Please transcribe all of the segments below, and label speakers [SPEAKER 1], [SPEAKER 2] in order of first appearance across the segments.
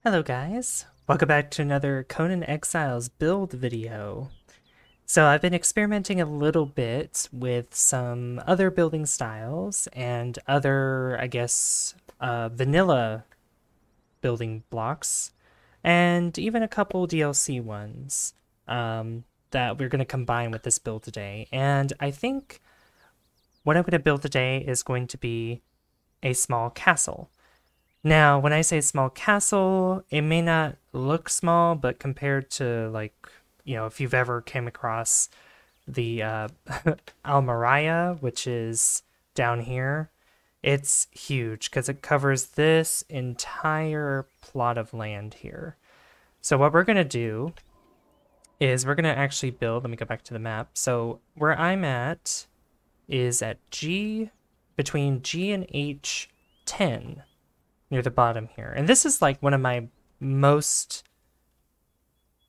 [SPEAKER 1] Hello guys, welcome back to another Conan Exiles build video. So I've been experimenting a little bit with some other building styles and other, vanilla building blocks, and even a couple DLC ones that we're going to combine with this build today. And I think what I'm going to build today is going to be a small castle. Now, when I say small castle, it may not look small, but compared to if you've ever came across the Almaraya, which is down here, it's huge because it covers this entire plot of land here. So what we're going to do is we're going to actually build, let me go back to the map. So where I'm at is at between G and H10. Near the bottom here. And this is like one of my most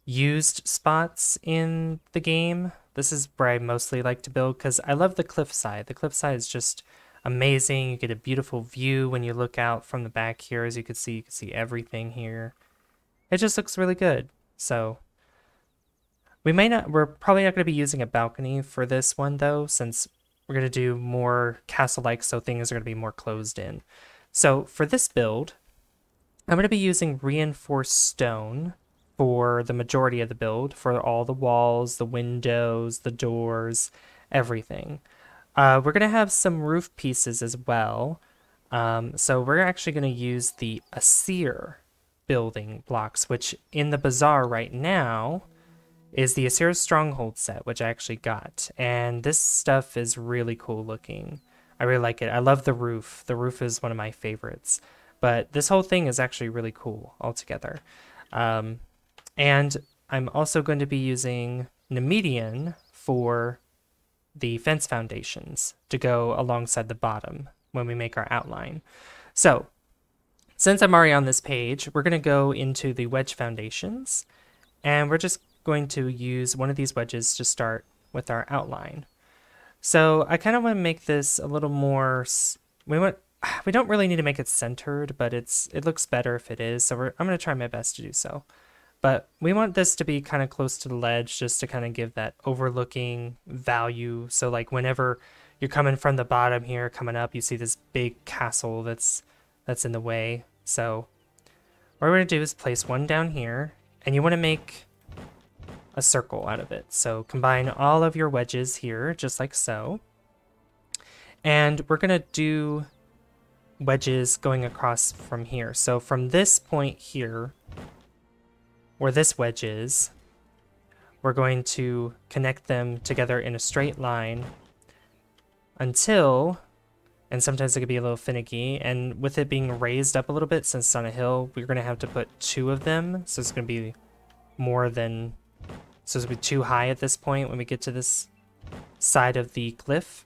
[SPEAKER 1] used spots in the game. This is where I mostly like to build because I love the cliffside. The cliffside is just amazing. You get a beautiful view when you look out from the back here. As you can see everything here. It just looks really good. So we're probably not going to be using a balcony for this one though, since we're going to do more castle-like, so things are going to be more closed in. So for this build, I'm going to be using reinforced stone for the majority of the build, for all the walls, the windows, the doors, everything. We're going to have some roof pieces as well. So we're actually going to use the Asir building blocks, which in the bazaar right now is the Asir Stronghold set, which I actually got. And this stuff is really cool looking. I really like it. I love the roof. The roof is one of my favorites. But this whole thing is actually really cool altogether. And I'm also going to be using Nemedian for the fence foundations to go alongside the bottom when we make our outline. So, since I'm already on this page, we're going to go into the wedge foundations. And we're just going to use one of these wedges to start with our outline. So I kind of want to make this a little more, we don't really need to make it centered, but it looks better if it is. So I'm going to try my best to do so. But we want this to be kind of close to the ledge just to kind of give that overlooking value. So like whenever you're coming from the bottom here, coming up, you see this big castle that's in the way. So what we're going to do is place one down here, and you want to make a circle out of it. So combine all of your wedges here, just like so. And we're going to do wedges going across from here. So from this point here, where this wedge is, we're going to connect them together in a straight line until, and sometimes it could be a little finicky, and with it being raised up a little bit since it's on a hill, we're going to have to put two of them. So it's going to be more than, so it'll be too high at this point when we get to this side of the cliff.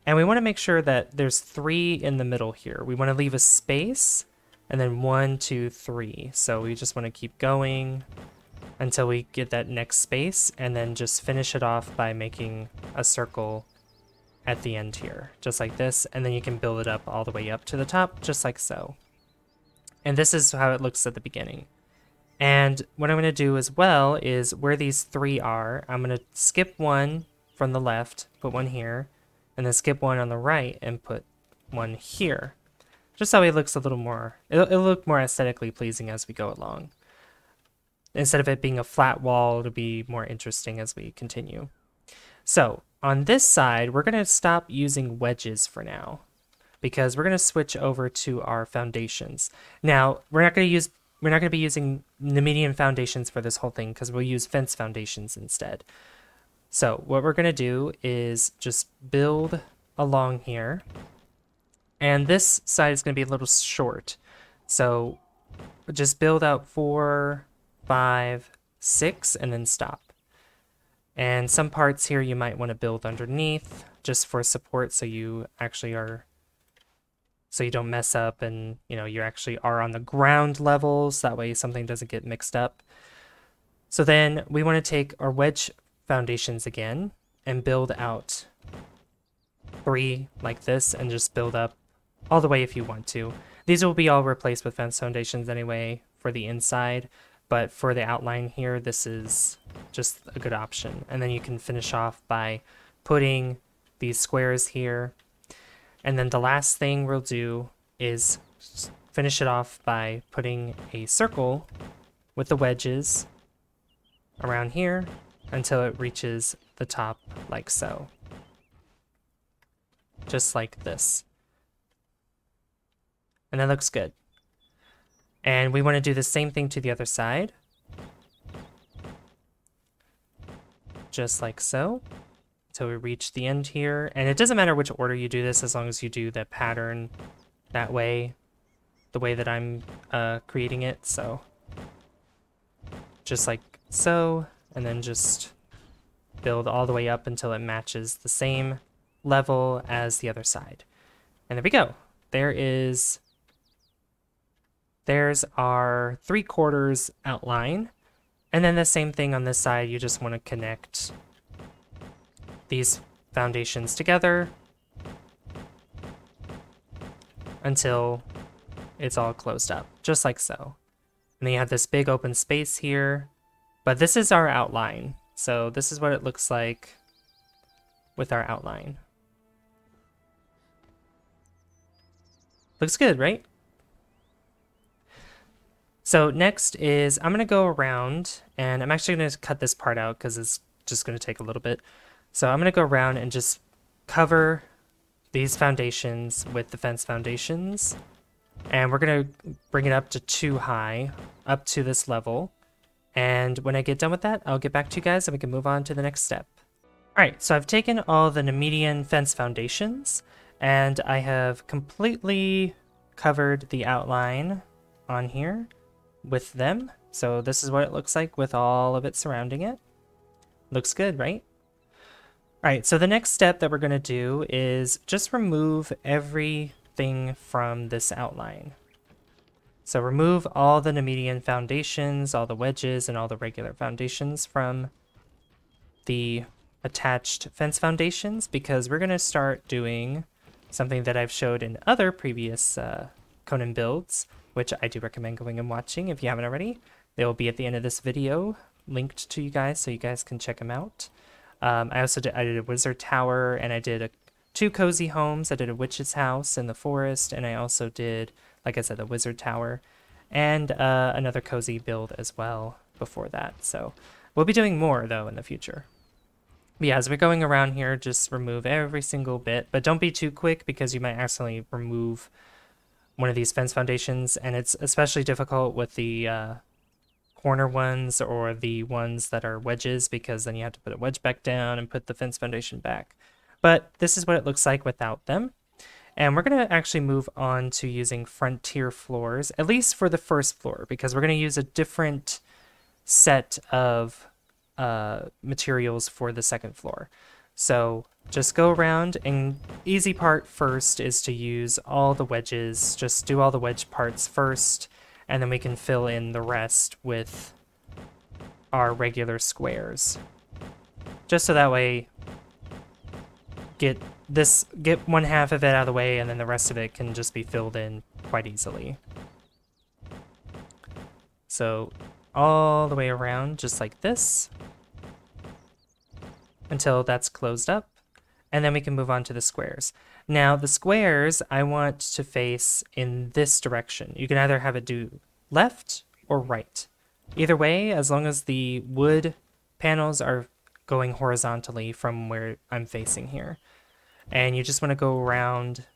[SPEAKER 1] And we want to make sure that there's 3 in the middle here. We want to leave a space, and then 1, 2, 3. So we just want to keep going until we get that next space, and then just finish it off by making a circle at the end here, just like this. And then you can build it up all the way up to the top, just like so. And this is how it looks at the beginning. And what I'm going to do as well is where these 3 are, I'm going to skip 1 from the left, put 1 here, and then skip 1 on the right and put 1 here. Just so it looks a little more, it'll look more aesthetically pleasing as we go along. Instead of it being a flat wall, it'll be more interesting as we continue. So on this side, we're going to stop using wedges for now, because we're going to switch over to our foundations. Now, we're not going to be using Nemedian foundations for this whole thing, because we'll use fence foundations instead. So what we're going to do is just build along here. And this side is going to be a little short. So just build out 4, 5, 6, and then stop. And some parts here you might want to build underneath just for support, so you actually are, so you don't mess up, and you actually are on the ground level, so that way something doesn't get mixed up. So then we want to take our wedge foundations again and build out 3 like this, and just build up all the way if you want to. These will be all replaced with fence foundations anyway for the inside, but for the outline here, this is just a good option. And then you can finish off by putting these squares here. And then the last thing we'll do is finish it off by putting a circle with the wedges around here until it reaches the top like so. Just like this. And that looks good. And we want to do the same thing to the other side. Just like so. Until we reach the end here. And it doesn't matter which order you do this as long as you do the pattern that way. The way that I'm creating it. So just like so. And then just build all the way up until it matches the same level as the other side. And there we go. There's our 3/4 outline. And then the same thing on this side, you just want to connect these foundations together until it's all closed up, just like so. And then you have this big open space here, but this is our outline. So this is what it looks like with our outline. Looks good, right? So next is I'm going to go around, and I'm actually going to cut this part out because it's just going to take a little bit. So I'm going to go around and just cover these foundations with the fence foundations. And we're going to bring it up to 2 high, up to this level. And when I get done with that, I'll get back to you guys and we can move on to the next step. All right, so I've taken all the Nemedian fence foundations and I have completely covered the outline on here with them. So this is what it looks like with all of it surrounding it. Looks good, right? All right, so the next step that we're going to do is just remove everything from this outline. So remove all the Nemedian foundations, all the wedges, and all the regular foundations from the attached fence foundations, because we're going to start doing something that I've showed in other previous Conan builds, which I do recommend going and watching if you haven't already. They will be at the end of this video linked to you guys so you guys can check them out. I did a wizard tower, and I did 2 cozy homes. I did a witch's house in the forest, and I also did, like I said, a wizard tower, and another cozy build as well before that. So we'll be doing more, though, in the future. But yeah, as we're going around here, just remove every single bit, but don't be too quick because you might accidentally remove one of these fence foundations, and it's especially difficult with the corner ones or the ones that are wedges, because then you have to put a wedge back down and put the fence foundation back. But this is what it looks like without them. And we're going to actually move on to using frontier floors, at least for the first floor, because we're going to use a different set of materials for the second floor. So just go around, and easy part first is to use all the wedges. Just do all the wedge parts first, and then we can fill in the rest with our regular squares. Just so that way, get 1/2 of it out of the way, and then the rest of it can just be filled in quite easily. So all the way around, just like this, until that's closed up, and then we can move on to the squares. Now the squares I want to face in this direction. You can either have it do left or right. Either way, as long as the wood panels are going horizontally from where I'm facing here. And you just want to go around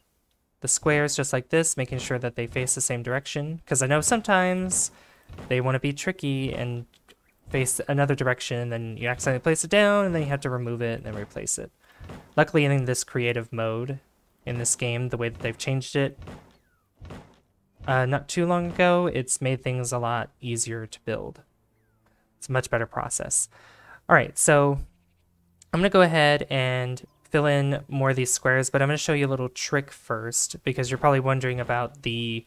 [SPEAKER 1] the squares just like this, making sure that they face the same direction, because I know sometimes they want to be tricky and face another direction, and then you accidentally place it down, and then you have to remove it and then replace it. Luckily, in this creative mode in this game, the way that they've changed it not too long ago, it's made things a lot easier to build. It's a much better process. All right, so I'm going to go ahead and fill in more of these squares, but I'm going to show you a little trick first, because you're probably wondering about the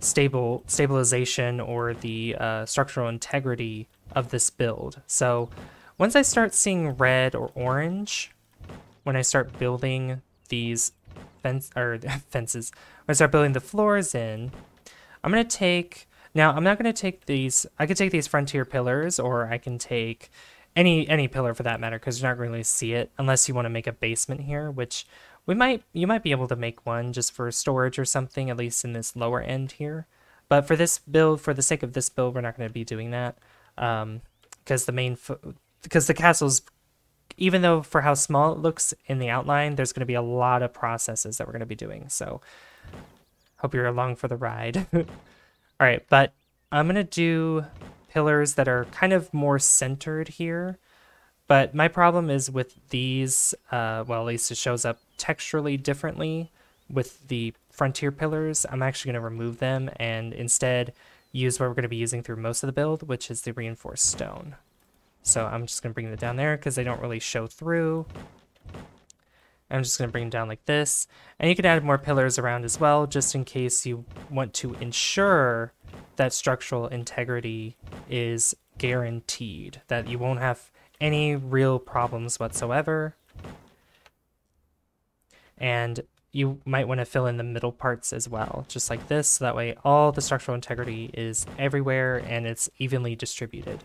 [SPEAKER 1] stabilization or the structural integrity of this build. So once I start seeing red or orange, when I start building these fences. We're gonna start building the floors in. I'm gonna take, now I'm not gonna take these, I could take these frontier pillars, or I can take any pillar for that matter, because you're not going to really see it unless you want to make a basement here, which you might be able to make one just for storage or something, at least in this lower end here. But for this build, for the sake of this build, we're not going to be doing that, because the castle's, even though for how small it looks in the outline, there's going to be a lot of processes that we're going to be doing. So hope you're along for the ride. All right, but I'm going to do pillars that are kind of more centered here. But my problem is with these, well, at least it shows up texturally differently with the frontier pillars. I'm actually going to remove them and instead use what we're going to be using through most of the build, which is the reinforced stone. So I'm just going to bring them down there because they don't really show through. I'm just going to bring them down like this. And you can add more pillars around as well, just in case you want to ensure that structural integrity is guaranteed, that you won't have any real problems whatsoever. And you might want to fill in the middle parts as well, just like this, so that way all the structural integrity is everywhere and it's evenly distributed.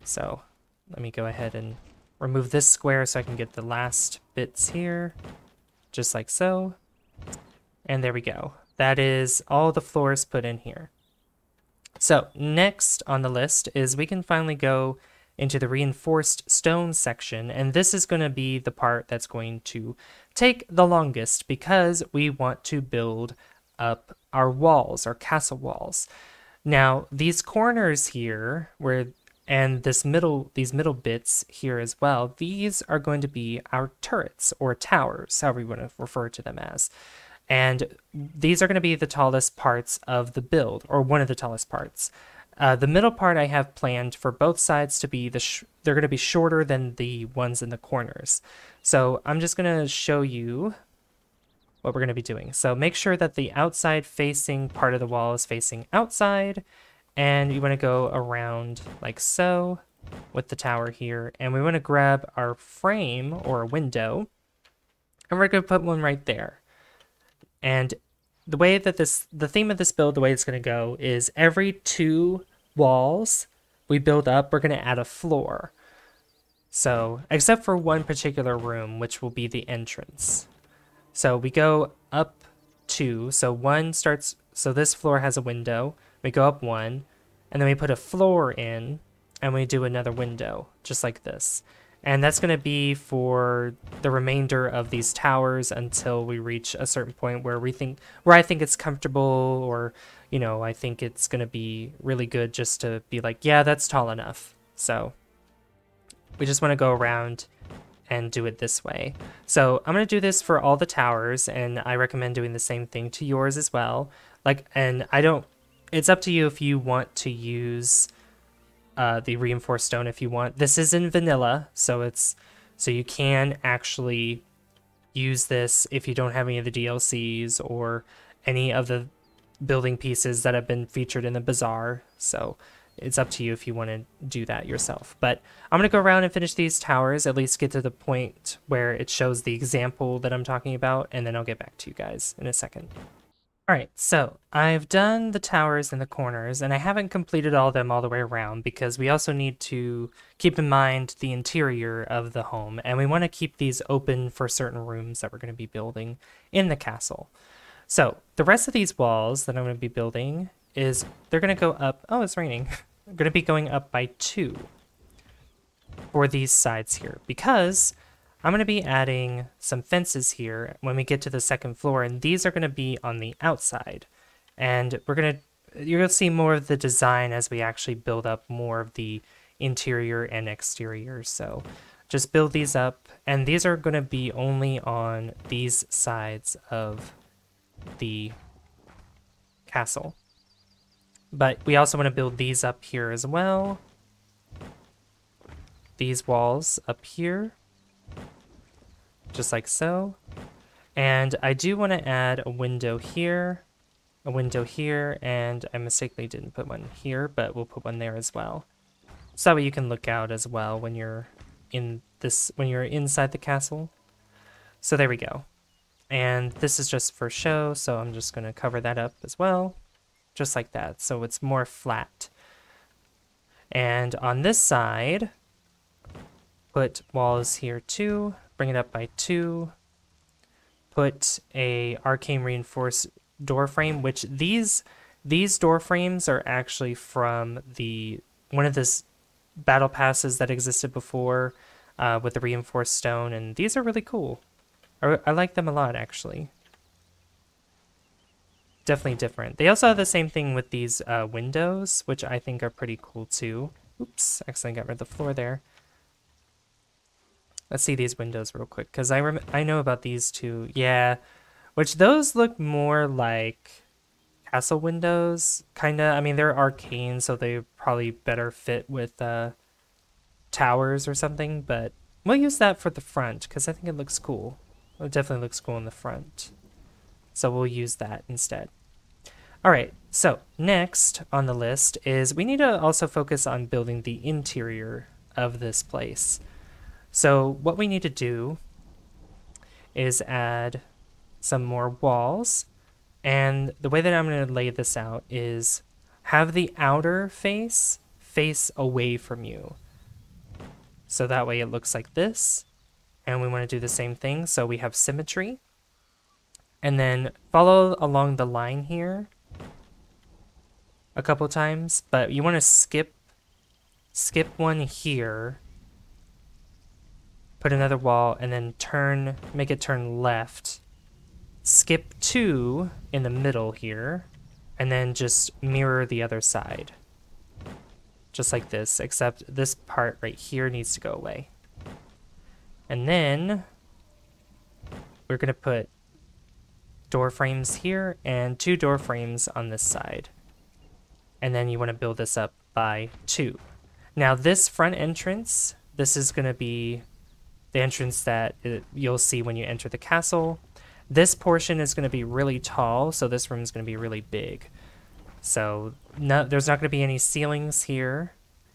[SPEAKER 1] So let me go ahead and remove this square so I can get the last bits here, just like so. And there we go. That is all the floors put in here. So next on the list is we can finally go into the reinforced stone section, and this is going to be the part that's going to take the longest because we want to build up our walls, our castle walls. Now these corners here and these middle bits here as well, these are going to be our turrets or towers, however you want to refer to them as. And these are going to be the tallest parts of the build, or one of the tallest parts. The middle part I have planned for both sides to be they're going to be shorter than the ones in the corners. So I'm just going to show you what we're going to be doing. So make sure that the outside facing part of the wall is facing outside, and you want to go around like so with the tower here, and we want to grab our frame or a window, and we're going to put one right there. And the way that the theme of this build, the way it's going to go is every 2 walls we build up, we're going to add a floor. So, except for one particular room, which will be the entrance. So we go up 2, so this floor has a window, we go up 1, and then we put a floor in, and we do another window, just like this. And that's going to be for the remainder of these towers until we reach a certain point where I think it's comfortable, or, you know, I think it's going to be really good just to be like, yeah, that's tall enough. So we just want to go around and do it this way. So I'm going to do this for all the towers, and I recommend doing the same thing to yours as well. It's up to you if you want to use the reinforced stone if you want. This is in vanilla, so you can actually use this if you don't have any of the DLCs or any of the building pieces that have been featured in the bazaar. So it's up to you if you want to do that yourself. But I'm going to go around and finish these towers, at least get to the point where it shows the example that I'm talking about, and then I'll get back to you guys in a second. Alright, so I've done the towers in the corners, and I haven't completed all of them all the way around because we also need to keep in mind the interior of the home, and we want to keep these open for certain rooms that we're going to be building in the castle. So the rest of these walls that I'm going to be building they're going to go up, oh, it's raining, they're going to be going up by 2 for these sides here, because I'm going to be adding some fences here when we get to the second floor, and these are going to be on the outside. And you're going to see more of the design as we actually build up more of the interior and exterior. So just build these up, and these are going to be only on these sides of the castle. But we also want to build these up here as well. These walls up here, just like so. And I do want to add a window here, and I mistakenly didn't put one here, but we'll put one there as well. So that way you can look out as well when you're inside the castle. So there we go. And this is just for show, so I'm just going to cover that up as well, just like that, so it's more flat. And on this side, put walls here too, bring it up by 2, put a arcane reinforced door frame, which these door frames are actually from the one of the battle passes that existed before with the reinforced stone, and these are really cool. I like them a lot, actually. Definitely different. They also have the same thing with these windows, which I think are pretty cool too. Oops, accidentally got rid of the floor there. Let's see these windows real quick, because I know about these two. Yeah, which those look more like castle windows, kind of. I mean, they're arcane, so they probably better fit with towers or something, but we'll use that for the front, because I think it looks cool. It definitely looks cool in the front. So we'll use that instead. All right, so next on the list is we need to also focus on building the interior of this place. So what we need to do is add some more walls. And the way that I'm going to lay this out is have the outer face away from you. So that way it looks like this. And we want to do the same thing, so we have symmetry. And then follow along the line here a couple times, but you want to skip one here, put another wall, and then make it turn left. Skip 2 in the middle here, and then just mirror the other side. Just like this, except this part right here needs to go away. And then we're going to put door frames here and 2 door frames on this side. And then you want to build this up by 2. Now this front entrance, this is going to be the entrance that you'll see when you enter the castle. This portion is going to be really tall, so this room is going to be really big. So there's not going to be any ceilings here.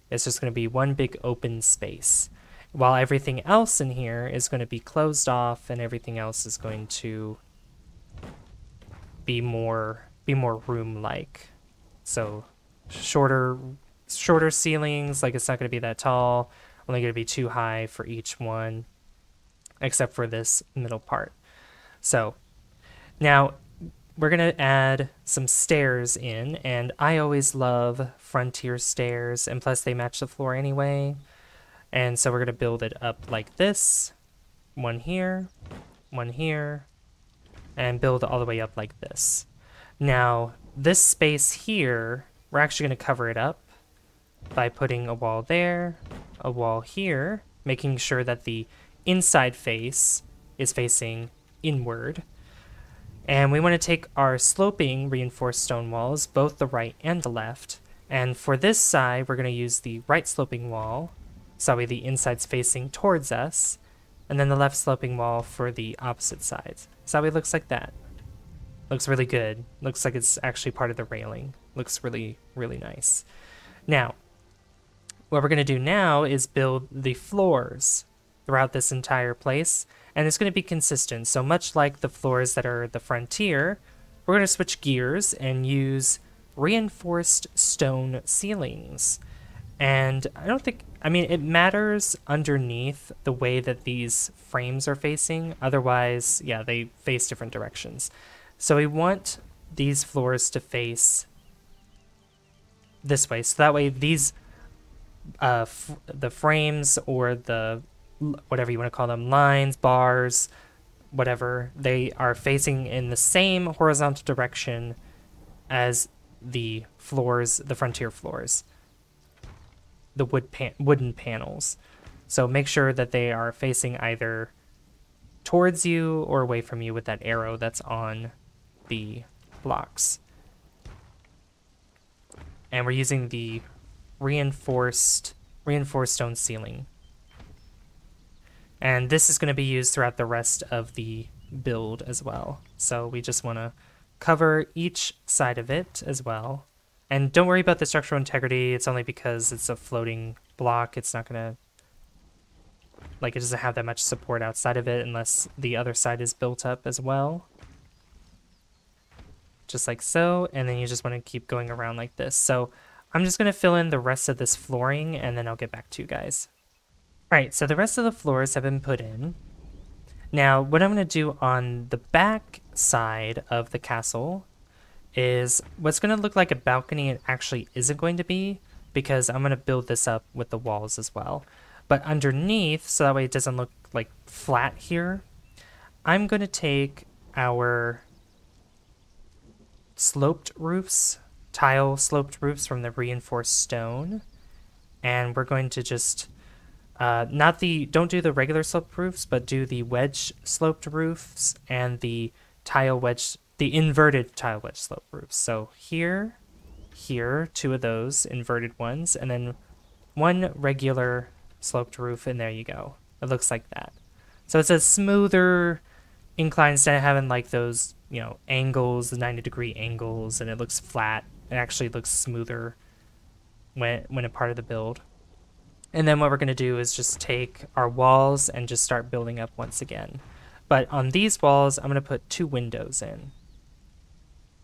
[SPEAKER 1] It's just going to be one big open space. While everything else in here is going to be closed off, and everything else is going to be more room-like. So shorter ceilings, like it's not going to be that tall, only going to be too high for each one, except for this middle part. So now we're going to add some stairs in, and I always love frontier stairs, and plus they match the floor anyway. And so we're going to build it up like this, one here, and build all the way up like this. Now, this space here, we're actually going to cover it up by putting a wall there, a wall here, making sure that the inside face is facing inward. And we want to take our sloping reinforced stone walls, both the right and the left. And for this side, we're going to use the right sloping wall, so that way the inside's facing towards us, and then the left sloping wall for the opposite sides. So that way it looks like that. Looks really good. Looks like it's actually part of the railing. Looks really, really nice. Now, what we're going to do now is build the floors throughout this entire place, and it's going to be consistent. So much like the floors that are the frontier, we're going to switch gears and use reinforced stone ceilings. And it matters underneath the way that these frames are facing. Otherwise, yeah, they face different directions. So we want these floors to face this way. So that way these, the frames or the, whatever you want to call them, lines, bars, whatever, they are facing in the same horizontal direction as the floors, the frontier floors. The wooden panels. So make sure that they are facing either towards you or away from you with that arrow that's on the blocks. And we're using the reinforced stone ceiling. And this is going to be used throughout the rest of the build as well. So we just want to cover each side of it as well. And don't worry about the structural integrity. It's only because it's a floating block. It's not going to Like, it doesn't have that much support outside of it unless the other side is built up as well. Just like so, and then you just want to keep going around like this. So I'm just going to fill in the rest of this flooring, and then I'll get back to you guys. All right, so the rest of the floors have been put in. Now, what I'm going to do on the back side of the castle is what's going to look like a balcony it actually isn't going to be, because I'm going to build this up with the walls as well. But underneath, so that way it doesn't look like flat here, I'm going to take our sloped roofs, tile sloped roofs from the reinforced stone, and we're going to just don't do the regular sloped roofs, but do the wedge sloped roofs and the inverted tile wedge sloped roofs. So here, two of those inverted ones, and then one regular sloped roof, and there you go. It looks like that. So it's a smoother incline instead of having like those, angles, the 90-degree angles, and it looks flat. It actually looks smoother when a part of the build. And then what we're going to do is just take our walls and just start building up once again. But on these walls, I'm going to put 2 windows in.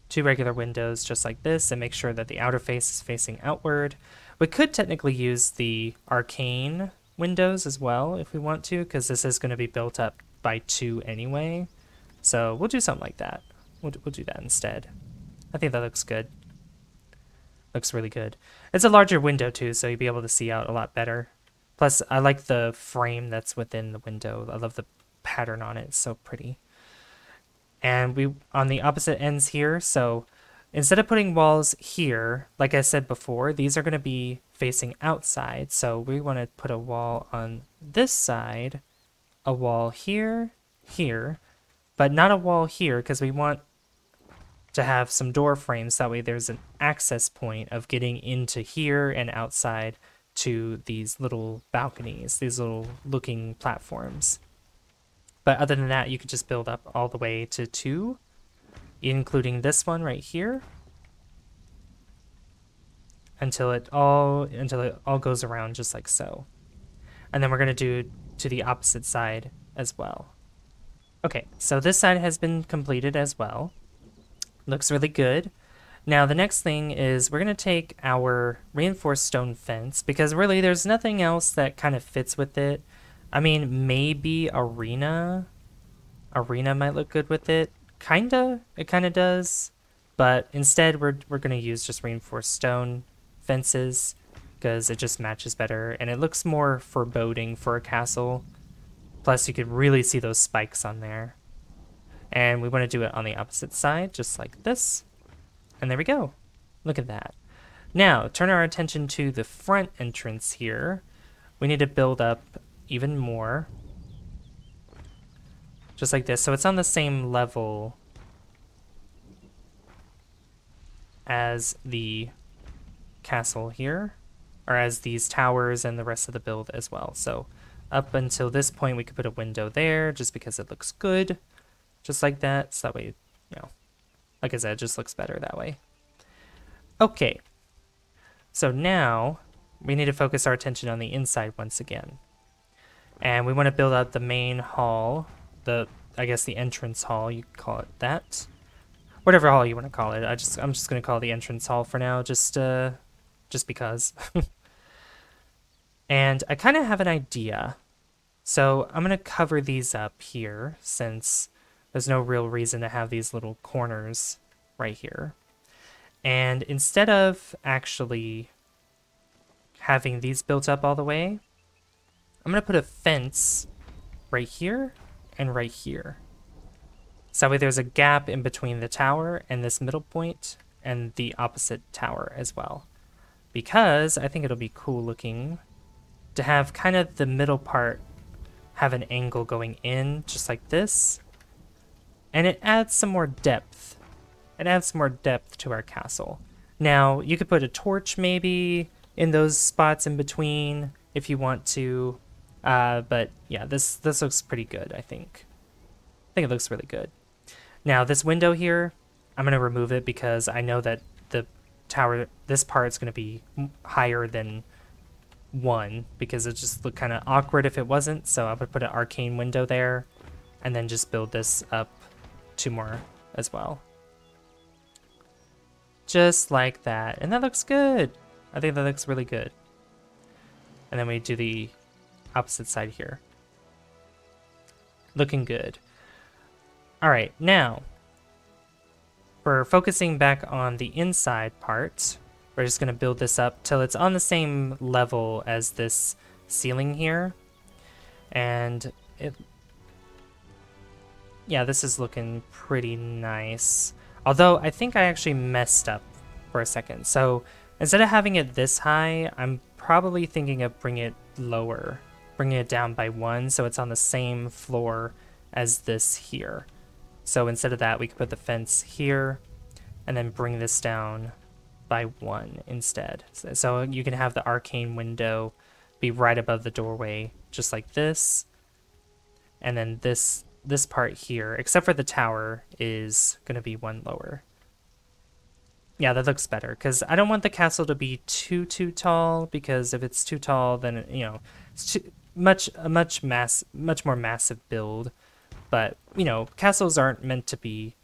[SPEAKER 1] 2 regular windows just like this, and make sure that the outer face is facing outward. We could technically use the arcane windows as well if we want to, because this is going to be built up by 2 anyway. So we'll do something like that. We'll do that instead. I think that looks good. Looks really good. It's a larger window too, so you'll be able to see out a lot better. Plus, I like the frame that's within the window. I love the pattern on it. It's so pretty. And we on the opposite ends here, so instead of putting walls here, like I said before, these are going to be facing outside. So we want to put a wall on this side, a wall here, but not a wall here, because we want to have some door frames. That way there's an access point of getting into here and outside to these little balconies, these little looking platforms. But other than that, you could just build up all the way to 2, including this one right here, until it all goes around just like so. And then we're going to do to the opposite side as well. Okay, so this side has been completed as well. Looks really good. Now the next thing is we're going to take our reinforced stone fence, because really there's nothing else that kind of fits with it. I mean, maybe arena might look good with it. It kinda does. But instead we're going to use just reinforced stone fences, because it just matches better and it looks more foreboding for a castle. Plus you could really see those spikes on there. And we want to do it on the opposite side, just like this. And there we go. Look at that. Now, turn our attention to the front entrance here. We need to build up even more. Just like this. So it's on the same level as the castle here, or as these towers and the rest of the build as well. So up until this point, we could put a window there just because it looks good. Just like that. So that way, like I said, it just looks better that way. Okay. So now we need to focus our attention on the inside once again. And we want to build out the main hall, I guess the entrance hall, you could call it that. Whatever hall you want to call it. I'm just going to call it the entrance hall for now, just because. And I kind of have an idea. So I'm going to cover these up here, since there's no real reason to have these little corners right here. And instead of actually having these built up all the way, I'm going to put a fence right here and right here. So that way there's a gap in between the tower and this middle point and the opposite tower as well. Because I think it'll be cool looking to have kind of the middle part have an angle going in just like this. And it adds some more depth. It adds some more depth to our castle. Now, you could put a torch maybe in those spots in between if you want to. But yeah, this looks pretty good, I think. I think it looks really good. Now, this window here, I'm going to remove it because I know that the tower, this part is going to be higher than one because it just looked kind of awkward if it wasn't. So I would put an arcane window there and then just build this up 2 more as well. Just like that. And that looks good. I think that looks really good. And then we do the opposite side here. Looking good. All right, now for focusing back on the inside part, we're just going to build this up till it's on the same level as this ceiling here. And yeah, this is looking pretty nice. Although I think I actually messed up for a second. So instead of having it this high, I'm probably thinking of bringing it lower, bringing it down by 1 so it's on the same floor as this here. So instead of that, we could put the fence here and then bring this down by 1 instead. So you can have the arcane window be right above the doorway, just like this. And then this part here, except for the tower, is going to be 1 lower. Yeah, that looks better, because I don't want the castle to be too tall, because if it's too tall, then, you know, it's a much more massive build. But, you know, castles aren't meant to be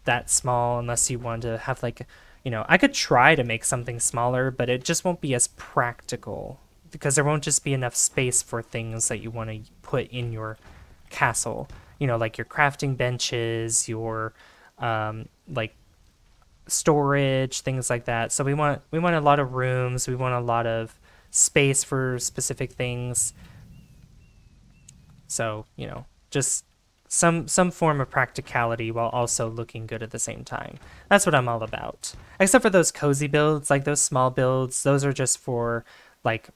[SPEAKER 1] that small unless you want to have, like, you know, I could try to make something smaller, but it just won't be as practical, because there won't just be enough space for things that you want to put in your castle. You know, like your crafting benches, your like storage, things like that. So we want a lot of rooms. We want a lot of space for specific things. So, you know, just some form of practicality while also looking good at the same time. That's what I'm all about. Except for those cozy builds, like those small builds, those are just for, like,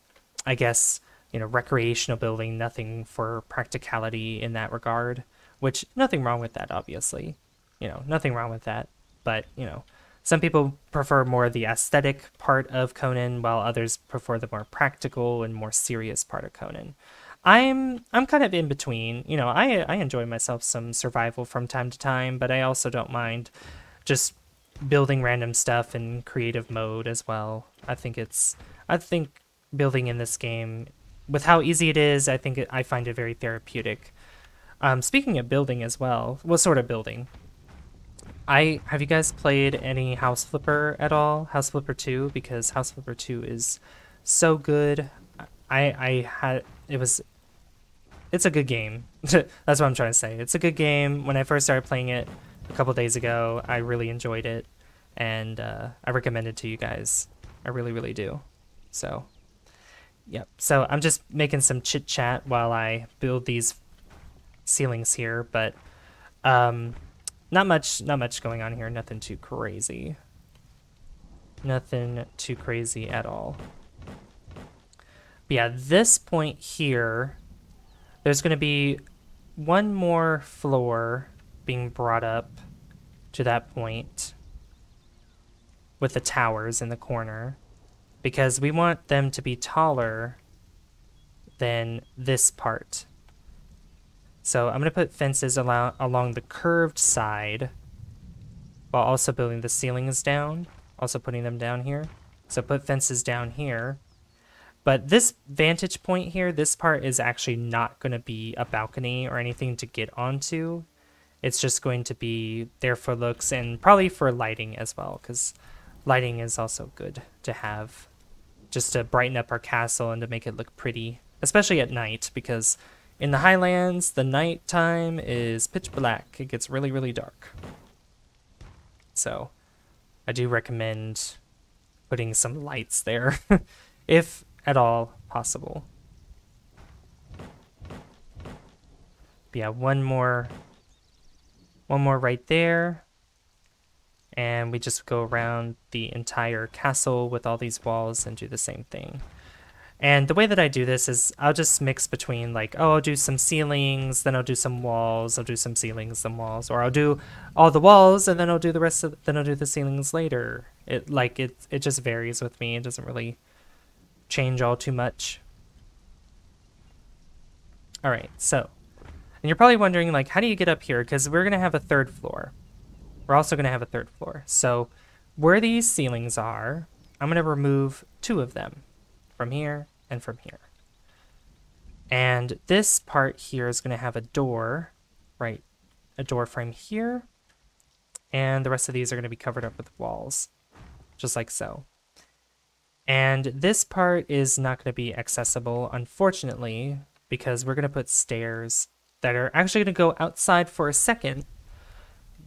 [SPEAKER 1] I guess, you know, recreational building, nothing for practicality in that regard, which nothing wrong with that, obviously, you know, nothing wrong with that. But, you know, some people prefer more the aesthetic part of Conan, while others prefer the more practical and more serious part of Conan. I'm kind of in between. You know, I enjoy myself some survival from time to time, but I also don't mind just building random stuff in creative mode as well. I think building in this game, with how easy it is, I find it very therapeutic. Speaking of building as well, what sort of building? Have you guys played any House Flipper at all? House Flipper 2, because House Flipper 2 is so good. It's a good game. That's what I'm trying to say. It's a good game. When I first started playing it a couple days ago, I really enjoyed it, and I recommend it to you guys. I really, really do. So, yep. So I'm just making some chit chat while I build these ceilings here, but not much going on here. Nothing too crazy. Nothing too crazy at all. But yeah, this point here, there's going to be 1 more floor being brought up to that point with the towers in the corner, because we want them to be taller than this part. So I'm going to put fences along the curved side while also building the ceilings down, also putting them down here. So put fences down here. But this vantage point here, this part is actually not going to be a balcony or anything to get onto. It's just going to be there for looks and probably for lighting as well, because lighting is also good to have, just to brighten up our castle and to make it look pretty, especially at night, because in the Highlands, the nighttime is pitch black. It gets really, really dark. So I do recommend putting some lights there, if at all possible. But yeah, one more right there, and we just go around the entire castle with all these walls and do the same thing. And the way that I do this is I'll just mix between, like, oh, I'll do some ceilings, then I'll do some walls, I'll do some ceilings, then walls, or I'll do all the walls and then I'll do the ceilings later. It just varies with me. It doesn't really change all too much. All right, so, and you're probably wondering, like, how do you get up here? Because we're gonna have a 3rd floor. We're also gonna have a 3rd floor. So where these ceilings are, I'm gonna remove 2 of them, from here and from here. And this part here is going to have a door, right? A door frame here. And the rest of these are going to be covered up with walls, just like so. And this part is not going to be accessible, unfortunately, because we're going to put stairs that are actually going to go outside for a second,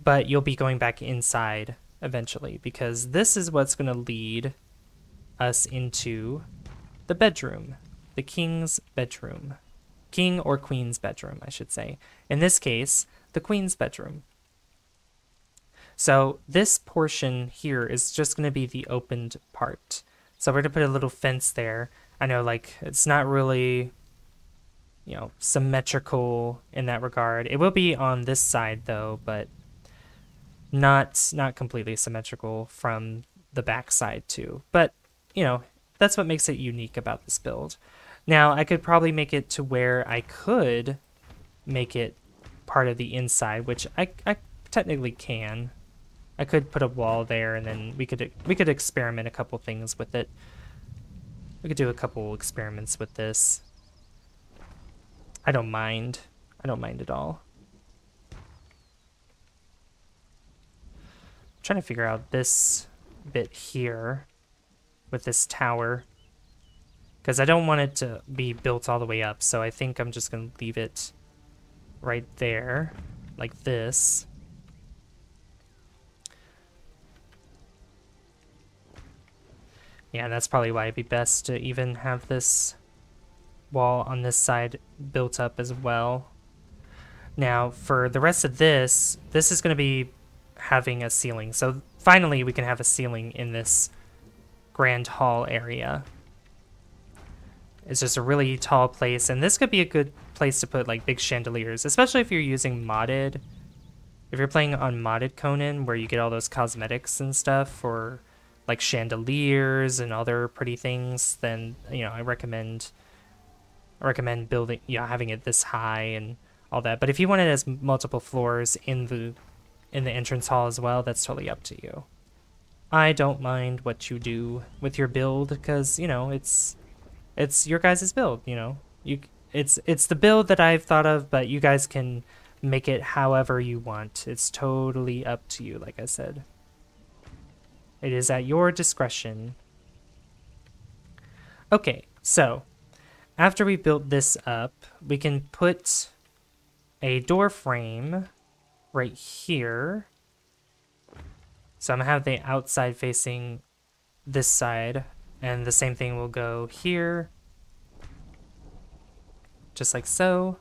[SPEAKER 1] but you'll be going back inside eventually, because this is what's going to lead us into the bedroom, the king's bedroom. King or queen's bedroom, I should say. In this case, the queen's bedroom. So this portion here is just going to be the opened part. So we're going to put a little fence there. I know, like, it's not really, you know, symmetrical in that regard. It will be on this side, though, but not completely symmetrical from the back side, too. But, you know, that's what makes it unique about this build. Now, I could probably make it to where I could make it part of the inside, which I technically can. I could put a wall there, and then we could experiment a couple things with it. We could do a couple experiments with this. I don't mind. I don't mind at all. I'm trying to figure out this bit here with this tower, because I don't want it to be built all the way up, so I think I'm just going to leave it right there, like this. Yeah, that's probably why it'd be best to even have this wall on this side built up as well. Now, for the rest of this is going to be having a ceiling. So finally, we can have a ceiling in this grand hall area. It's just a really tall place, and this could be a good place to put like big chandeliers, especially if you're using modded. If you're playing on modded Conan, where you get all those cosmetics and stuff for like chandeliers and other pretty things, then, you know, I recommend building, having it this high and all that. But if you want it as multiple floors in the entrance hall as well, that's totally up to you. I don't mind what you do with your build, because, you know, it's your guys' build, you know. It's the build that I've thought of, but you guys can make it however you want. It's totally up to you, like I said. It is at your discretion. Okay, so after we built this up, we can put a door frame right here. So I'm gonna have the outside facing this side, and the same thing will go here, just like so.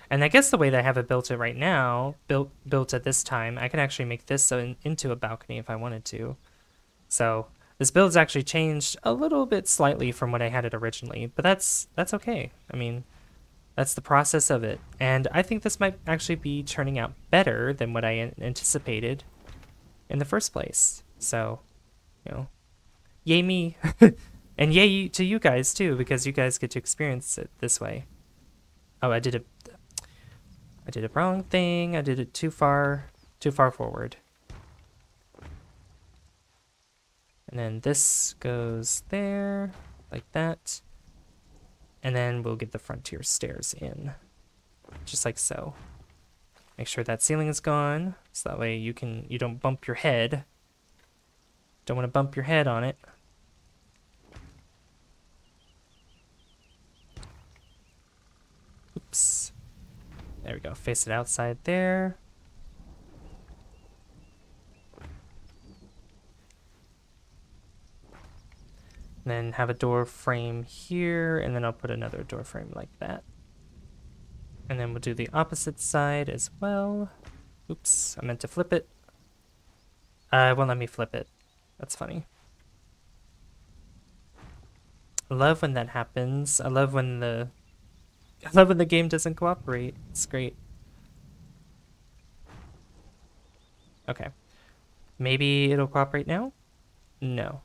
[SPEAKER 1] And I guess the way that I have it built right now, built at this time, I can actually make this into a balcony if I wanted to. So this build's actually changed a little bit slightly from what I had it originally, but that's okay. I mean, that's the process of it. And I think this might actually be turning out better than what I anticipated in the first place. So, you know, yay me. And yay to you guys too, because you guys get to experience it this way. Oh, I did a wrong thing. I did it too far forward. And then this goes there, like that. And then we'll get the frontier stairs in, just like so. Make sure that ceiling is gone, so that way you don't bump your head. Don't want to bump your head on it. Oops. There we go. Face it outside there. And then have a door frame here, and then I'll put another door frame like that. And then we'll do the opposite side as well. Oops, I meant to flip it. It won't let me flip it. That's funny. I love when that happens. I love when the game doesn't cooperate. It's great. Okay. Maybe it'll cooperate now? No.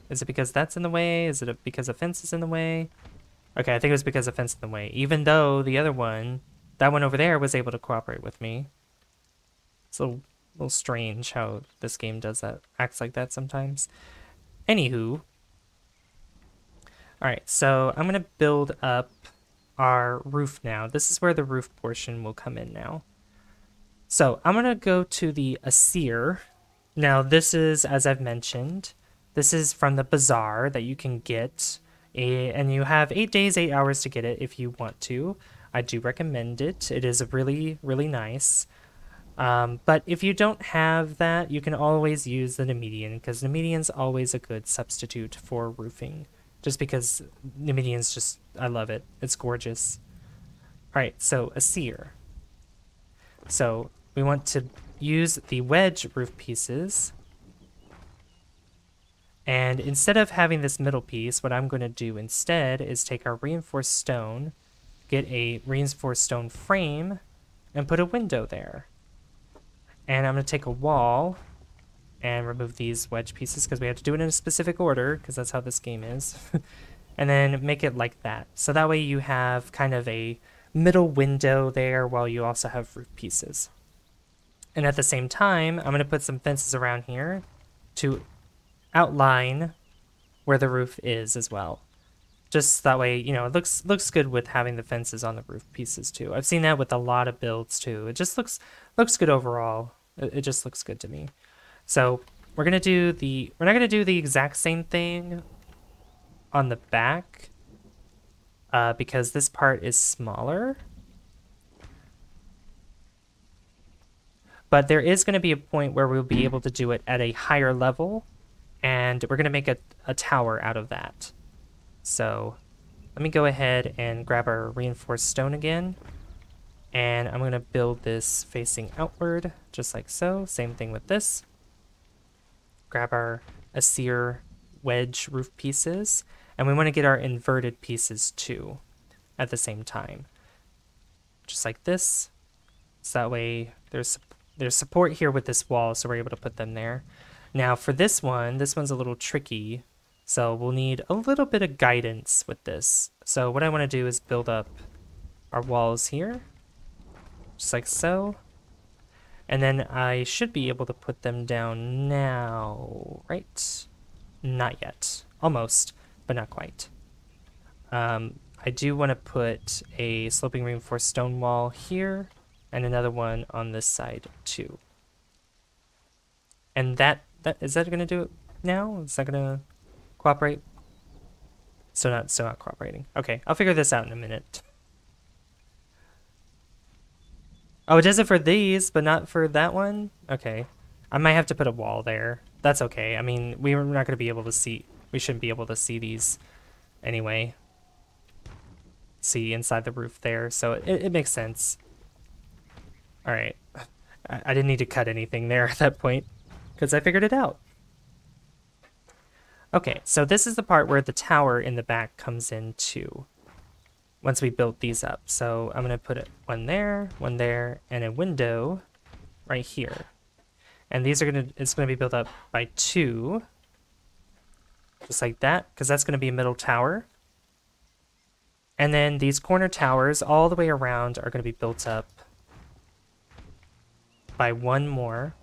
[SPEAKER 1] Is it because that's in the way? Is it because a fence is in the way? Okay, I think it was because a fence in the way. Even though the other one, that one over there, was able to cooperate with me. It's a little strange how this game does that, acts like that sometimes. Anywho, All right, so I'm going to build up our roof now. This is where the roof portion will come in now. So I'm going to go to the Asir. Now this is, as I've mentioned, this is from the bazaar that you can get, and you have 8 days, 8 hours to get it if you want to. I do recommend it. It is really, really nice. But if you don't have that, you can always use the Nemedian, because Nemedian's always a good substitute for roofing. Just because Nemedian's just, I love it. It's gorgeous. Alright, so Asir. So we want to use the wedge roof pieces. And instead of having this middle piece, what I'm going to do instead is take our reinforced stone, get a reinforced stone frame, and put a window there. And I'm going to take a wall and remove these wedge pieces because we have to do it in a specific order because that's how this game is. And then make it like that. So that way you have kind of a middle window there while you also have roof pieces. And at the same time, I'm going to put some fences around here to outline where the roof is as well. Just that way, you know, it looks good with having the fences on the roof pieces too. I've seen that with a lot of builds too. It just looks good overall. It just looks good to me. So we're not gonna do the exact same thing on the back because this part is smaller. But there is going to be a point where we'll be able to do it at a higher level, and we're going to make a tower out of that. So let me go ahead and grab our reinforced stone again, and I'm going to build this facing outward, just like so. Same thing with this. Grab our Asir wedge roof pieces, and we want to get our inverted pieces too at the same time. Just like this. So that way there's support here with this wall, so we're able to put them there. Now for this one's a little tricky, so we'll need a little bit of guidance with this. So what I want to do is build up our walls here, just like so. And then I should be able to put them down now, right? Not yet. Almost, but not quite. I do want to put a sloping reinforced stone wall here, and another one on this side too. And is that gonna do it now? Is that gonna cooperate? Still not cooperating. Okay, I'll figure this out in a minute. Oh, it does it for these, but not for that one? Okay. I might have to put a wall there. That's okay. I mean, we're not gonna be able to see, we shouldn't be able to see these anyway. See inside the roof there, so it makes sense. All right, I didn't need to cut anything there at that point because I figured it out. Okay, so this is the part where the tower in the back comes in too, once we built these up. So I'm gonna put one there, and a window right here. And these are it's gonna be built up by 2, just like that, because that's gonna be a middle tower. And then these corner towers all the way around are gonna be built up by 1 more,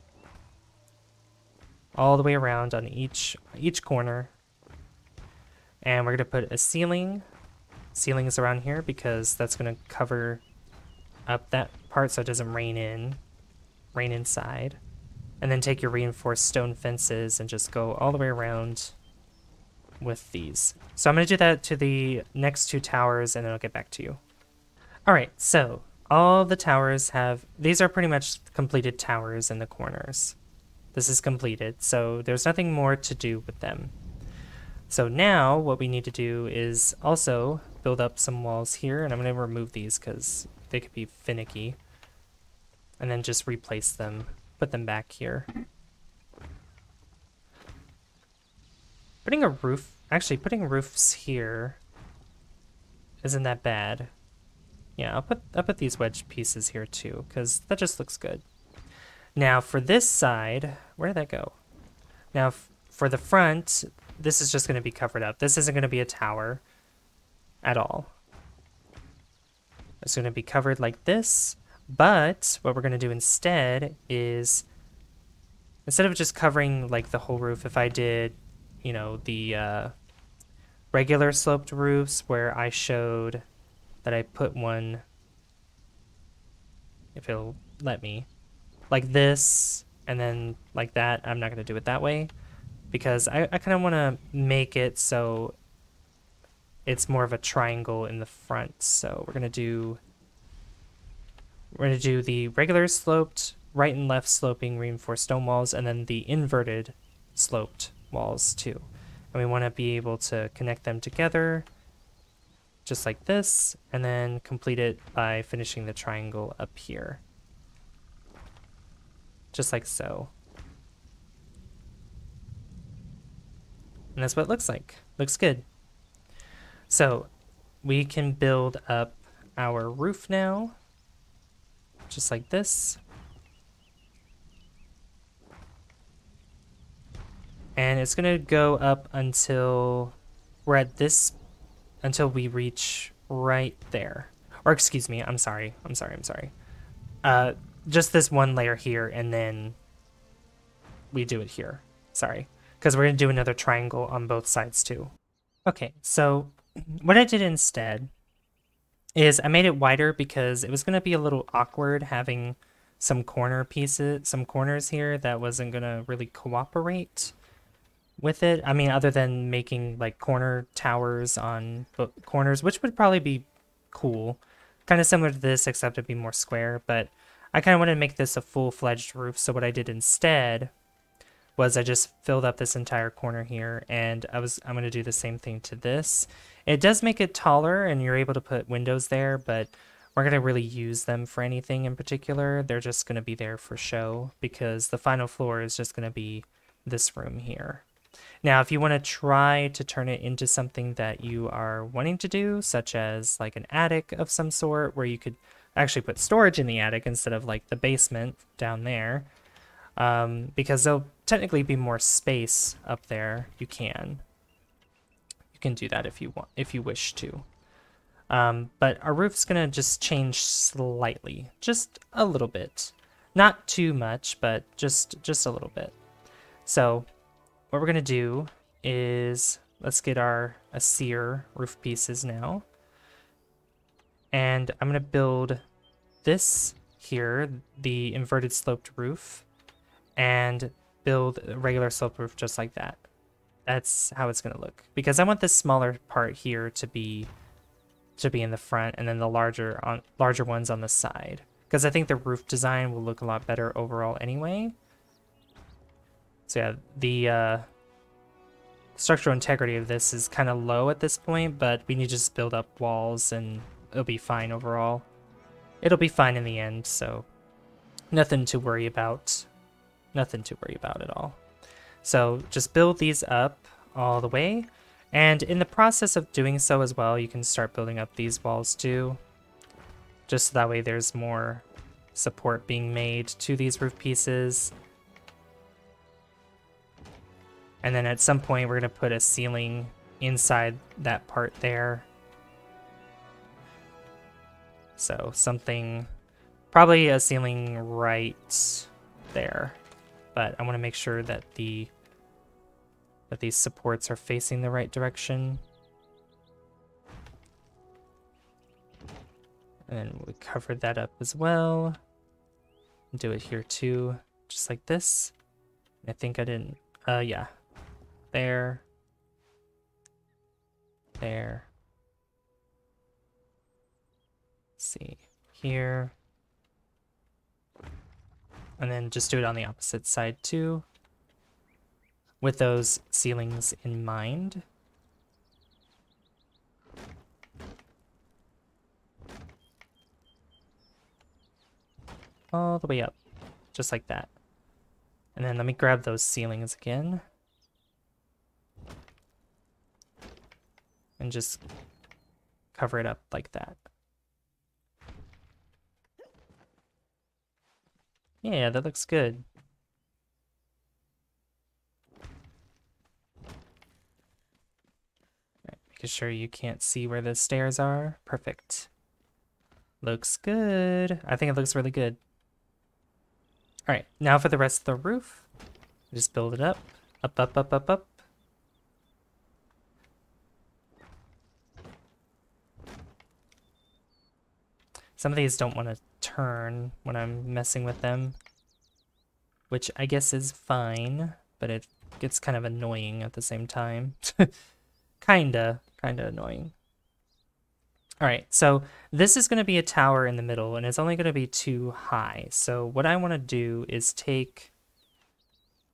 [SPEAKER 1] all the way around on each corner. And we're going to put a ceiling. Ceiling is around here because that's going to cover up that part so it doesn't rain inside. And then take your reinforced stone fences and just go all the way around with these. So I'm going to do that to the next 2 towers, and then I'll get back to you. All right, so all the towers these are pretty much completed towers in the corners. This is completed, so there's nothing more to do with them. So now what we need to do is also build up some walls here, and I'm going to remove these because they could be finicky. And then just replace them, put them back here. Putting putting roofs here isn't that bad. Yeah, I'll put these wedge pieces here too, because that just looks good. Now for this side, where did that go? Now for the front, this is just going to be covered up. This isn't going to be a tower at all. It's going to be covered like this, but what we're going to do instead is, instead of just covering like the whole roof, if I did, you know, the regular sloped roofs where I showed that I put one, if it'll let me, like this and then like that. I'm not going to do it that way because I kind of want to make it so it's more of a triangle in the front. So we're going to do the regular sloped right and left sloping reinforced stone walls, and then the inverted sloped walls too. And we want to be able to connect them together just like this, and then complete it by finishing the triangle up here. Just like so. And that's what it looks like. Looks good. So we can build up our roof now, just like this. And it's gonna go up until we're at this, until we reach right there. Or excuse me, I'm sorry. Just this one layer here, and then we do it here. Sorry, because we're gonna do another triangle on both sides too. Okay, so what I did instead is I made it wider because it was gonna be a little awkward having some corners here that wasn't gonna really cooperate with it. I mean, other than making like corner towers on corners, which would probably be cool. Kind of similar to this, except it'd be more square, but I kind of wanted to make this a full-fledged roof, so what I did instead was I just filled up this entire corner here, and I'm going to do the same thing to this. It does make it taller, and you're able to put windows there, but we're going to really use them for anything in particular. They're just going to be there for show, because the final floor is just going to be this room here. Now, if you want to try to turn it into something that you are wanting to do, such as like an attic of some sort, where you could actually put storage in the attic instead of like the basement down there, because there'll technically be more space up there, you can do that if you want, if you wish to. But our roof's gonna just change slightly, just a little bit, not too much, but just a little bit. So what we're gonna do is let's get our Asir roof pieces now. And I'm gonna build this here, the inverted sloped roof, and build a regular sloped roof just like that. That's how it's gonna look. Because I want this smaller part here to be in the front, and then the larger ones on the side. Because I think the roof design will look a lot better overall anyway. So yeah, the structural integrity of this is kind of low at this point, but we need to just build up walls and it'll be fine overall. It'll be fine in the end, so nothing to worry about. Nothing to worry about at all. So just build these up all the way, and in the process of doing so as well, you can start building up these walls too. Just so that way there's more support being made to these roof pieces. And then at some point, we're going to put a ceiling inside that part there. So something, probably a ceiling right there. But I want to make sure that these supports are facing the right direction. And then we covered that up as well. Do it here too, just like this. I think I didn't, yeah. There. There. Let's see, here. And then just do it on the opposite side too, with those ceilings in mind. All the way up, just like that. And then let me grab those ceilings again. And just cover it up like that. Yeah, that looks good. Right, making sure you can't see where the stairs are. Perfect. Looks good. I think it looks really good. All right, now for the rest of the roof. Just build it up. Up, up, up, up, up. Some of these don't want to turn when I'm messing with them, which I guess is fine, but it gets kind of annoying at the same time. Kinda annoying. All right, so this is going to be a tower in the middle, and it's only going to be 2 high. So what I want to do is take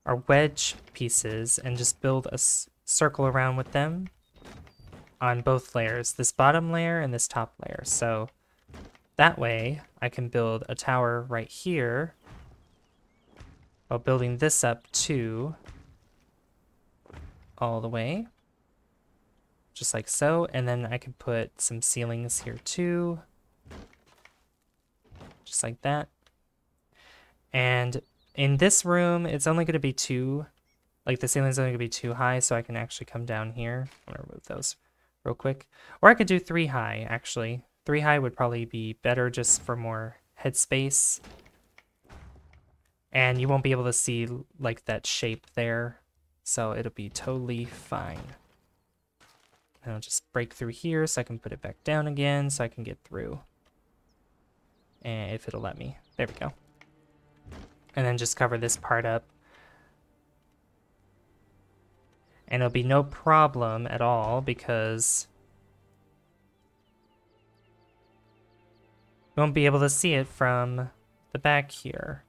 [SPEAKER 1] our wedge pieces and just build a circle around with them on both layers, this bottom layer and this top layer. So that way I can build a tower right here while building this up too, all the way, just like so. And then I can put some ceilings here too, just like that. And in this room, it's only going to be 2, like the ceiling's only going to be 2 high, so I can actually come down here. I'm going to remove those real quick. Or I could do 3 high, actually. 3 high would probably be better just for more headspace. And you won't be able to see like that shape there, so it'll be totally fine. And I'll just break through here so I can put it back down again so I can get through. And if it'll let me. There we go. And then just cover this part up. And it'll be no problem at all because you won't be able to see it from the back here.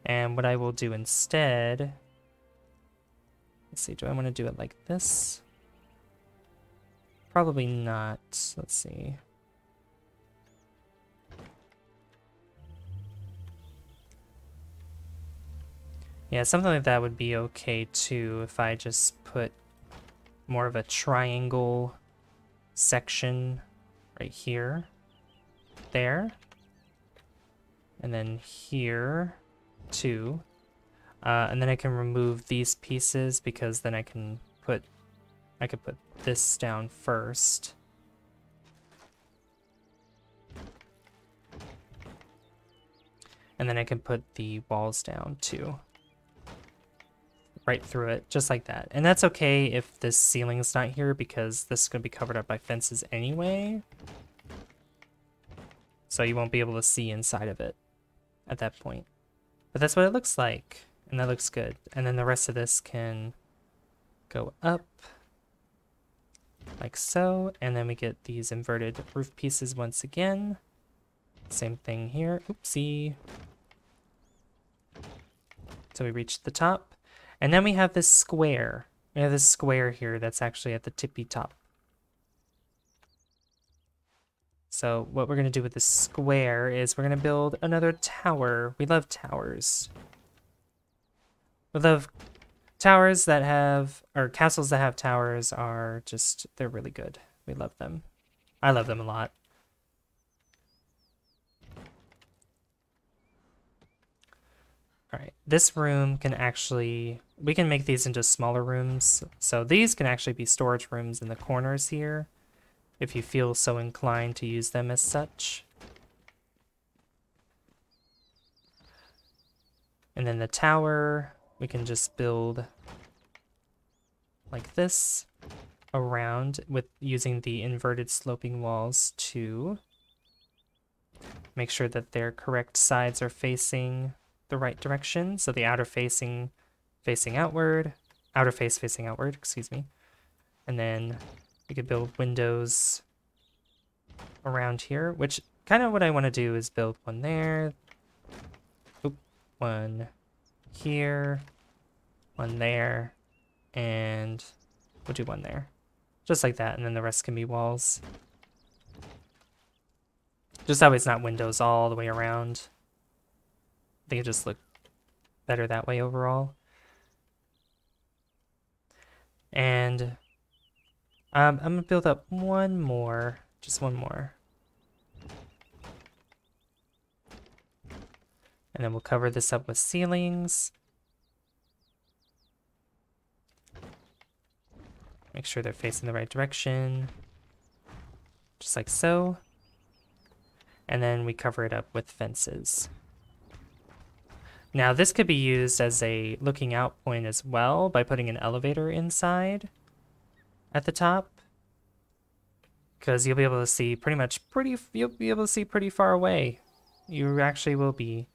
[SPEAKER 1] And what I will do instead, let's see, do I want to do it like this? Probably not. Let's see. Yeah, something like that would be okay too if I just put more of a triangle section right here, there, and then here too. And then I can remove these pieces because then I could put this down first. And then I can put the walls down too. Right through it, just like that. And that's okay if this ceiling's not here because this is going to be covered up by fences anyway. So you won't be able to see inside of it at that point. But that's what it looks like, and that looks good. And then the rest of this can go up like so, and then we get these inverted roof pieces once again. Same thing here. Oopsie. So we reached the top. And then we have this square. We have this square here that's actually at the tippy top. So what we're going to do with this square is we're going to build another tower. We love towers. We love towers that have, or castles that have towers are just, they're really good. We love them. I love them a lot. All right, this room can actually, we can make these into smaller rooms. So these can actually be storage rooms in the corners here, if you feel so inclined to use them as such. And then the tower, we can just build like this around with using the inverted sloping walls too. Make sure that their correct sides are facing the right direction. So the outer facing outward, outer face facing outward, excuse me. And then we could build windows around here, which kind of what I want to do is build one there. Oop, one here, one there, and we'll do one there. Just like that, and then the rest can be walls. Just that way it's not windows all the way around. I think it just looked better that way overall. And I'm gonna build up one more, just one more. And then we'll cover this up with ceilings. Make sure they're facing the right direction, just like so. And then we cover it up with fences. Now this could be used as a looking out point as well by putting an elevator inside at the top. because you'll be able to see you'll be able to see pretty far away. You actually will be.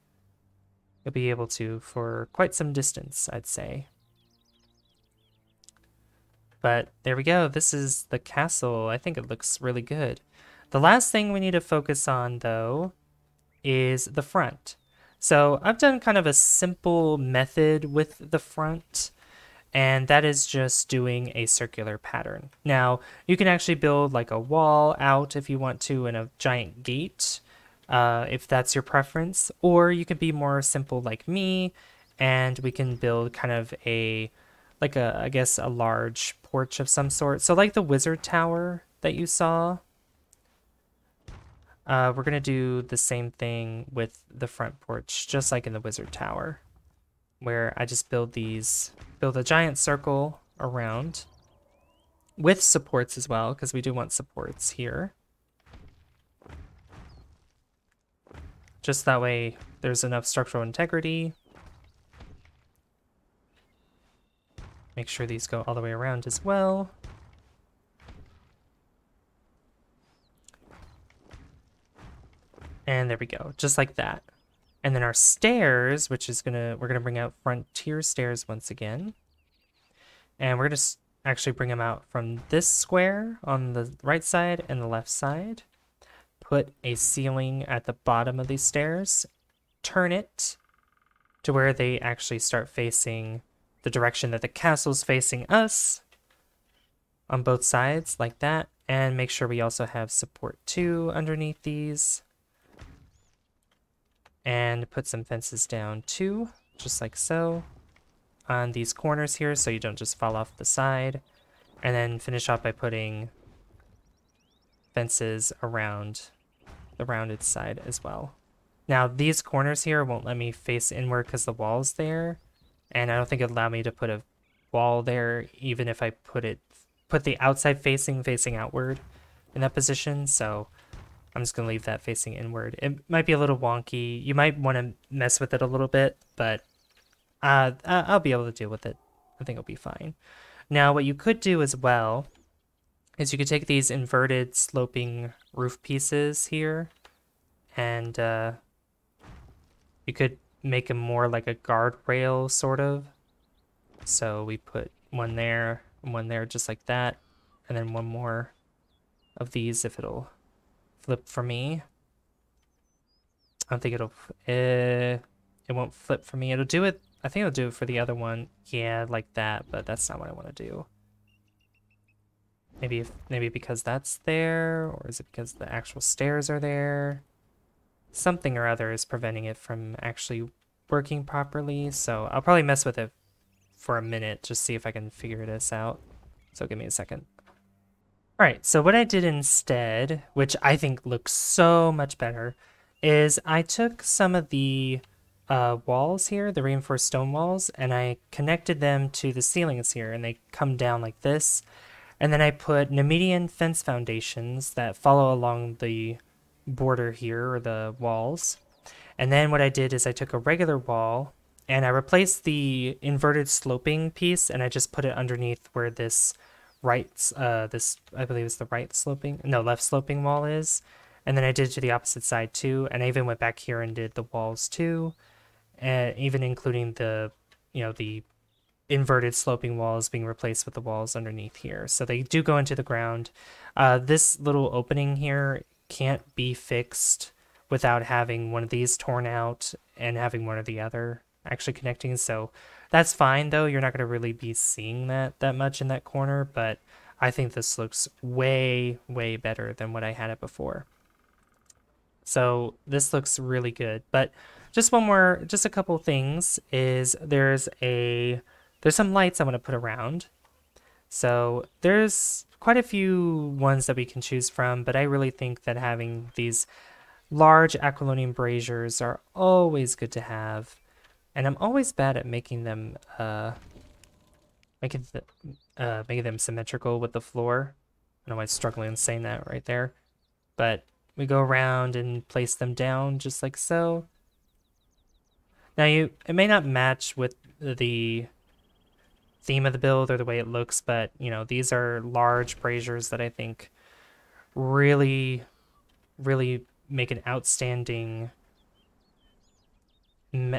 [SPEAKER 1] You'll be able to for quite some distance, I'd say. But there we go. This is the castle. I think it looks really good. The last thing we need to focus on, though, is the front. So I've done kind of a simple method with the front, and that is just doing a circular pattern. Now, you can actually build like a wall out if you want to, and a giant gate, if that's your preference, or you could be more simple like me, and we can build kind of I guess, a large porch of some sort. So like the wizard tower that you saw, we're going to do the same thing with the front porch, just like in the wizard tower, where I just build a giant circle around with supports as well, because we do want supports here. Just that way there's enough structural integrity. Make sure these go all the way around as well. And there we go, just like that. And then our stairs, which is we're gonna bring out frontier stairs once again. And we're gonna actually bring them out from this square on the right side and the left side. Put a ceiling at the bottom of these stairs. Turn it to where they actually start facing the direction that the castle's facing us on both sides, like that. And make sure we also have support 2 underneath these. And put some fences down too, just like so, on these corners here, so you don't just fall off the side. And then finish off by putting fences around the rounded side as well. Now these corners here won't let me face inward because the wall's there, and I don't think it'll allow me to put a wall there even if I put the outside facing outward in that position. So I'm just going to leave that facing inward. It might be a little wonky. You might want to mess with it a little bit, but I'll be able to deal with it. I think it'll be fine. Now, what you could do as well is you could take these inverted sloping roof pieces here, and you could make them more like a guardrail, sort of. So we put one there, and one there, just like that, and then one more of these if it'll flip for me. I don't think it won't flip for me. It'll do it. I think it'll do it for the other one. Yeah, like that, but that's not what I want to do. Maybe because that's there, or is it because the actual stairs are there? Something or other is preventing it from actually working properly, so I'll probably mess with it for a minute, just see if I can figure this out. So give me a second. Alright, so what I did instead, which I think looks so much better, is I took some of the walls here, the reinforced stone walls, and I connected them to the ceilings here, and they come down like this. And then I put Nemedian fence foundations that follow along the border here, or the walls. And then what I did is I took a regular wall, and I replaced the inverted sloping piece, and I just put it underneath where this this, I believe is the left sloping wall is. And then I did it to the opposite side too, and I even went back here and did the walls too, and even including the inverted sloping walls being replaced with the walls underneath here. So they do go into the ground. This little opening here can't be fixed without having one of these torn out and having one or the other actually connecting. So that's fine though. You're not going to really be seeing that much in that corner, but I think this looks way, way better than what I had it before. So this looks really good. But just a couple things is there's some lights I want to put around. So there's quite a few ones that we can choose from, but I really think that having these large aquilonian braziers are always good to have. And I'm always bad at making them making them symmetrical with the floor. I know I'm struggling saying that right there. But we go around and place them down just like so. Now it may not match with the theme of the build or the way it looks, but these are large braziers that I think really, really make an outstanding...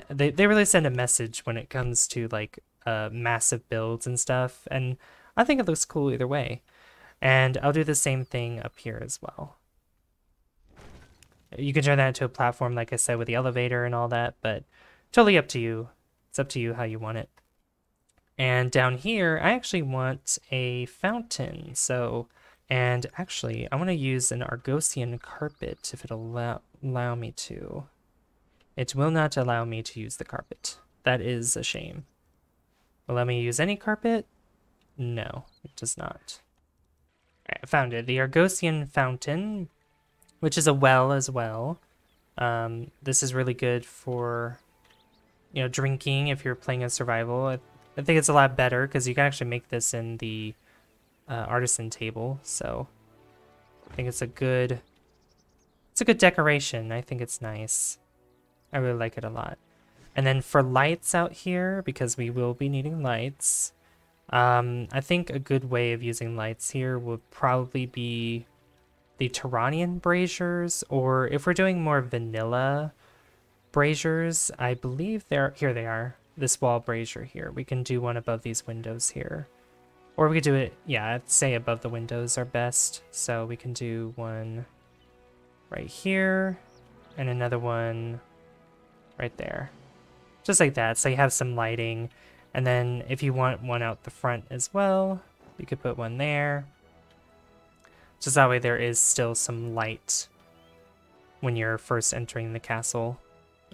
[SPEAKER 1] They really send a message when it comes to like massive builds and stuff, and I think it looks cool either way. And I'll do the same thing up here as well. You can turn that into a platform, like I said, with the elevator and all that, but totally up to you. It's up to you how you want it. And down here, I actually want a fountain. So, and actually, I want to use an Argosian carpet if it'll allow me to. It will not allow me to use the carpet. That is a shame. Will let me use any carpet? No, it does not. All right, I found it. The Argosian fountain, which is a well as well. This is really good for, you know, drinking if you're playing a survival. I think it's a lot better because you can actually make this in the artisan table. So I think it's a good decoration. I think it's nice. I really like it a lot. And then for lights out here, because we will be needing lights, I think a good way of using lights here would probably be the Turanian braziers, or if we're doing more vanilla braziers, I believe here they are. This wall brazier here. We can do one above these windows here. Or we could do it, yeah, I'd say above the windows are best. So we can do one right here and another one right there. Just like that, so you have some lighting. And then if you want one out the front as well, you could put one there. Just that way there is still some light when you're first entering the castle,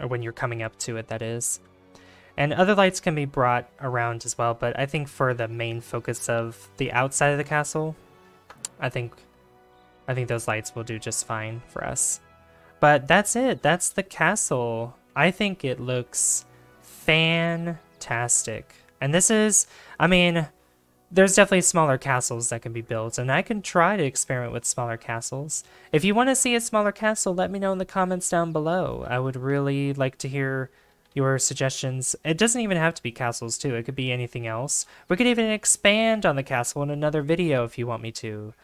[SPEAKER 1] or when you're coming up to it, that is. And other lights can be brought around as well, but I think for the main focus of the outside of the castle, I think those lights will do just fine for us. But that's it. That's the castle. I think it looks fantastic. And this is, I mean, there's definitely smaller castles that can be built, and I can try to experiment with smaller castles. If you want to see a smaller castle, let me know in the comments down below. I would really like to hear your suggestions. It doesn't even have to be castles too. It could be anything else. We could even expand on the castle in another video if you want me to.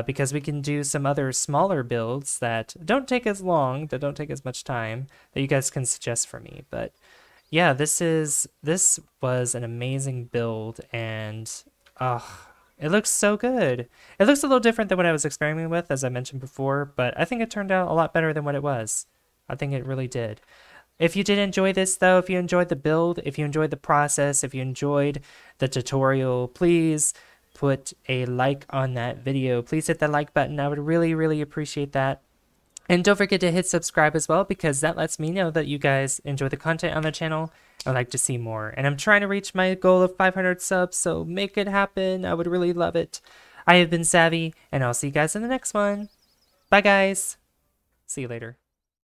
[SPEAKER 1] Because we can do some other smaller builds that don't take as long, that don't take as much time, that you guys can suggest for me. But yeah, this was an amazing build, and it looks so good. It looks a little different than what I was experimenting with, as I mentioned before, but I think it turned out a lot better than what it was. I think it really did. If you did enjoy this, though, if you enjoyed the build, if you enjoyed the process, if you enjoyed the tutorial, please put a like on that video. Please hit that like button. I would really, really appreciate that. And don't forget to hit subscribe as well, because that lets me know that you guys enjoy the content on the channel and would like to see more. And I'm trying to reach my goal of 500 subs, so make it happen. I would really love it. I have been Savvy, and I'll see you guys in the next one. Bye, guys. See you later.